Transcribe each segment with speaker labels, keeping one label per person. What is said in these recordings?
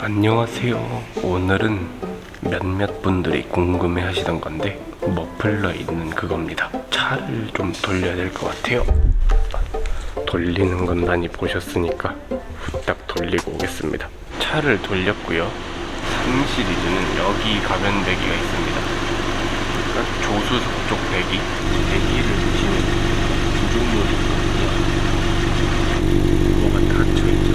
Speaker 1: 안녕하세요. 오늘은 몇몇 분들이 궁금해 하시던 건데 머플러에 있는 그겁니다. 차를 좀 돌려야 될 것 같아요. 돌리는 건 많이 보셨으니까 후딱 돌리고 오겠습니다. 차를 돌렸고요. 3 시리즈는 여기 가변 배기가 있습니다. 그러니까 조수석 쪽 배기, 배기를 보시면 두 종류로 있거든요. 뭐가 닫혀있죠.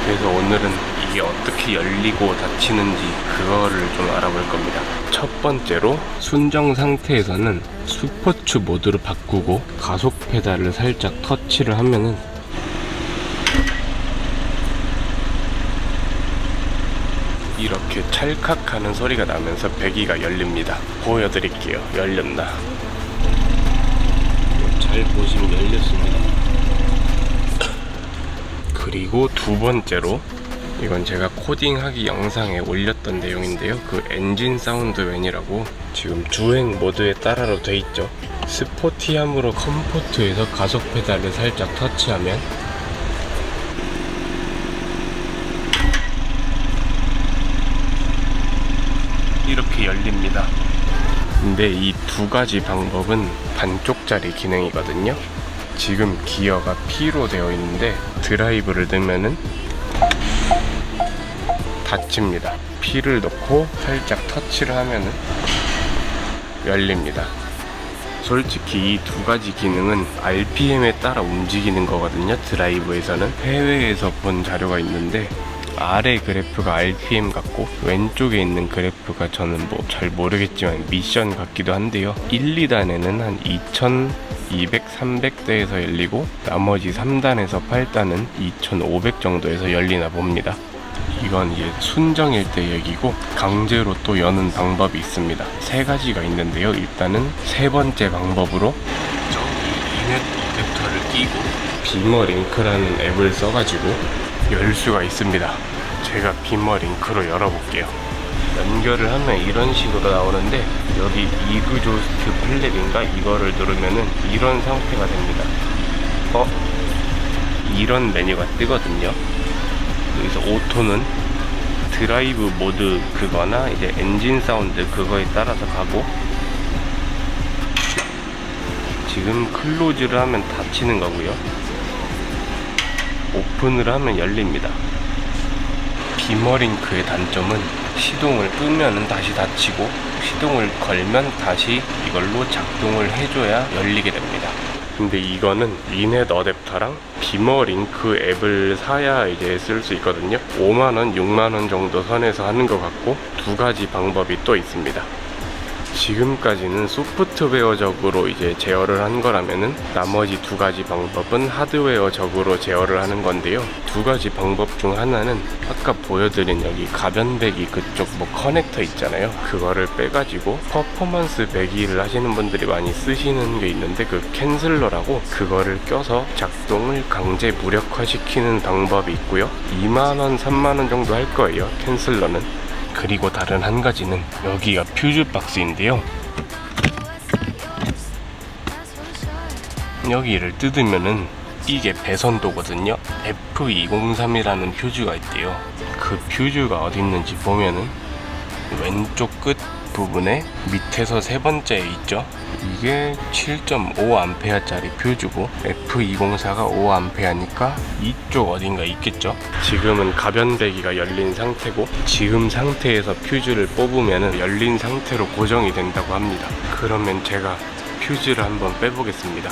Speaker 1: 그래서 오늘은 이게 어떻게 열리고 닫히는지 그거를 좀 알아볼 겁니다. 첫 번째로 순정 상태에서는 스포츠 모드로 바꾸고 가속 페달을 살짝 터치를 하면은 이렇게 찰칵하는 소리가 나면서 배기가 열립니다. 보여드릴게요. 열렸나? 잘 보시면 열렸습니다. 그리고 두 번째로 이건 제가 코딩하기 영상에 올렸던 내용인데요. 그 엔진 사운드 웬이라고 지금 주행 모드에 따라로 돼 있죠. 스포티함으로 컴포트에서 가속 페달을 살짝 터치하면 이렇게 열립니다. 근데 이 두 가지 방법은 반쪽짜리 기능이거든요. 지금 기어가 P로 되어 있는데 드라이브를 넣으면은 닫힙니다. P를 넣고 살짝 터치를 하면은 열립니다. 솔직히 이 두 가지 기능은 RPM에 따라 움직이는 거거든요. 드라이브에서는 해외에서 본 자료가 있는데 아래 그래프가 RPM 같고 왼쪽에 있는 그래프가 저는 뭐 잘 모르겠지만 미션 같기도 한데요. 1, 2단에는 한 2200, 300대에서 열리고 나머지 3단에서 8단은 2500 정도에서 열리나 봅니다. 이건 이제 순정일 때 얘기고 강제로 또 여는 방법이 있습니다. 세 가지가 있는데요. 일단은 세 번째 방법으로 저기 이넷 어댑터를 끼고 비머링크라는 앱을 써가지고 열 수가 있습니다. 제가 비머링크로 열어볼게요. 연결을 하면 이런 식으로 나오는데 여기 이그조스트 플랩인가 이거를 누르면은 이런 상태가 됩니다. 이런 메뉴가 뜨거든요. 여기서 오토는 드라이브 모드 그거나 이제 엔진 사운드 그거에 따라서 가고 지금 클로즈를 하면 닫히는 거고요. 오픈을 하면 열립니다. 비머링크의 단점은 시동을 끄면은 다시 닫히고 시동을 걸면 다시 이걸로 작동을 해줘야 열리게 됩니다. 근데 이거는 이넷 어댑터랑 비머링크 앱을 사야 이제 쓸 수 있거든요. 5만원, 6만원 정도 선에서 하는 것 같고 두 가지 방법이 또 있습니다. 지금까지는 소프트웨어적으로 이제 제어를 한 거라면은 나머지 두 가지 방법은 하드웨어적으로 제어를 하는 건데요. 두 가지 방법 중 하나는 아까 보여드린 여기 가변 배기 그쪽 뭐 커넥터 있잖아요. 그거를 빼가지고 퍼포먼스 배기를 하시는 분들이 많이 쓰시는 게 있는데 그 캔슬러라고 그거를 껴서 작동을 강제 무력화시키는 방법이 있고요. 2만원, 3만원 정도 할 거예요. 캔슬러는. 그리고 다른 한 가지는 여기가 퓨즈 박스인데요. 여기를 뜯으면은 이게 배선도거든요. F203이라는 퓨즈가 있대요. 그 퓨즈가 어디 있는지 보면은 왼쪽 끝 부분에 밑에서 세 번째에 있죠. 이게 7.5A 짜리 퓨즈고 F204가 5A니까 이쪽 어딘가 있겠죠. 지금은 가변 배기가 열린 상태고 지금 상태에서 퓨즈를 뽑으면 열린 상태로 고정이 된다고 합니다. 그러면 제가 퓨즈를 한번 빼보겠습니다.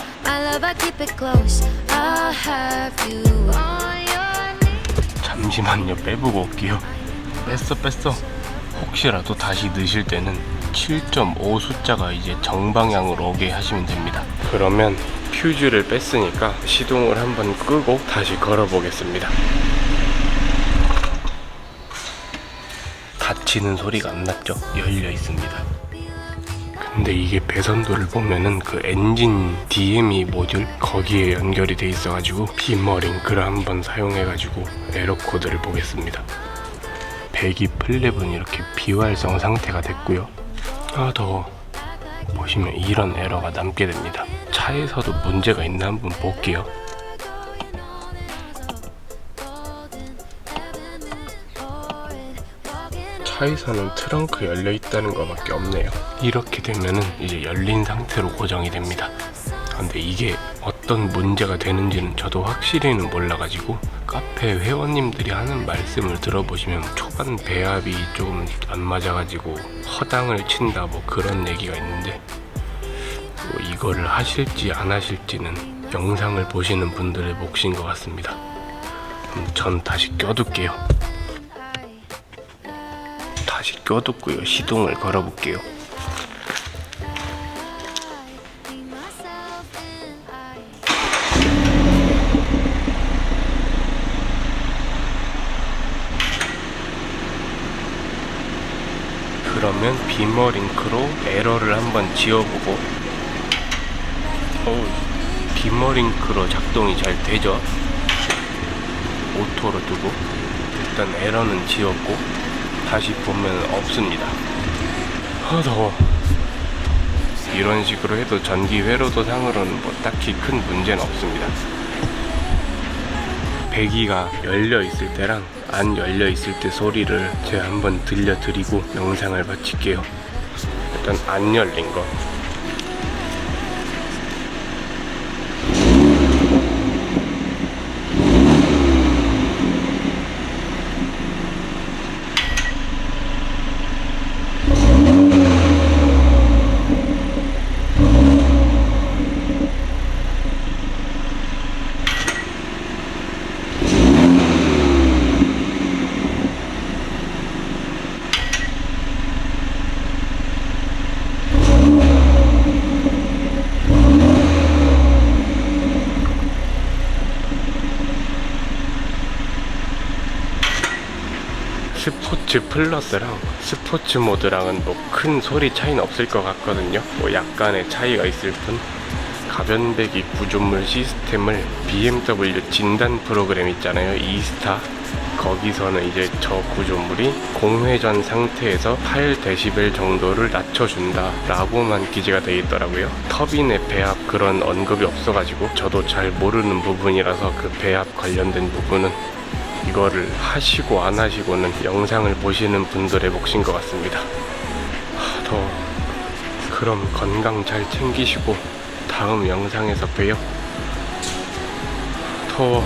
Speaker 1: 잠시만요. 빼보고 올게요. 뺐어. 혹시라도 다시 넣으실 때는 7.5 숫자가 이제 정방향으로 오게 하시면 됩니다. 그러면 퓨즈를 뺐으니까 시동을 한번 끄고 다시 걸어 보겠습니다. 닫히는 소리가 안 났죠? 열려 있습니다. 근데 이게 배선도를 보면은 그 엔진 DME 모듈 거기에 연결이 돼 있어가지고 비머링크를 한번 사용해가지고 에러 코드를 보겠습니다. 배기 플랩은 이렇게 비활성 상태가 됐고요. 더워. 보시면 이런 에러가 남게 됩니다. 차에서도 문제가 있나 한번 볼게요. 차에서는 트렁크 열려 있다는 것밖에 없네요. 이렇게 되면은 이제 열린 상태로 고정이 됩니다. 근데 이게 어떤 문제가 되는지는 저도 확실히는 몰라가지고 카페 회원님들이 하는 말씀을 들어보시면 초반 배합이 조금 안 맞아가지고 허당을 친다 뭐 그런 얘기가 있는데, 뭐 이거를 하실지 안 하실지는 영상을 보시는 분들의 몫인 것 같습니다. 그럼 전 다시 껴둘게요. 다시 껴뒀고요. 시동을 걸어볼게요. 그러면 비머링크로 에러를 한번 지워보고, 비머링크로 작동이 잘 되죠. 오토로 두고 일단 에러는 지웠고 다시 보면 없습니다. 더워. 이런 식으로 해도 전기 회로도 상으로는 뭐 딱히 큰 문제는 없습니다. 배기가 열려 있을 때랑 안 열려 있을 때 소리를 제가 한번 들려드리고 영상을 마칠게요. 일단 안 열린 거. 스포츠 플러스랑 스포츠 모드랑은 뭐 큰 소리 차이는 없을 것 같거든요. 뭐 약간의 차이가 있을 뿐, 가변배기 구조물 시스템을 BMW 진단 프로그램 있잖아요, 이스타. 거기서는 이제 저 구조물이 공회전 상태에서 8dB 정도를 낮춰준다 라고만 기재가 되어 있더라고요. 터빈의 배합 그런 언급이 없어가지고 저도 잘 모르는 부분이라서 그 배합 관련된 부분은 이거를 하시고 안 하시고는 영상을 보시는 분들의 몫인 것 같습니다. 더워. 그럼 건강 잘 챙기시고 다음 영상에서 봬요. 더워.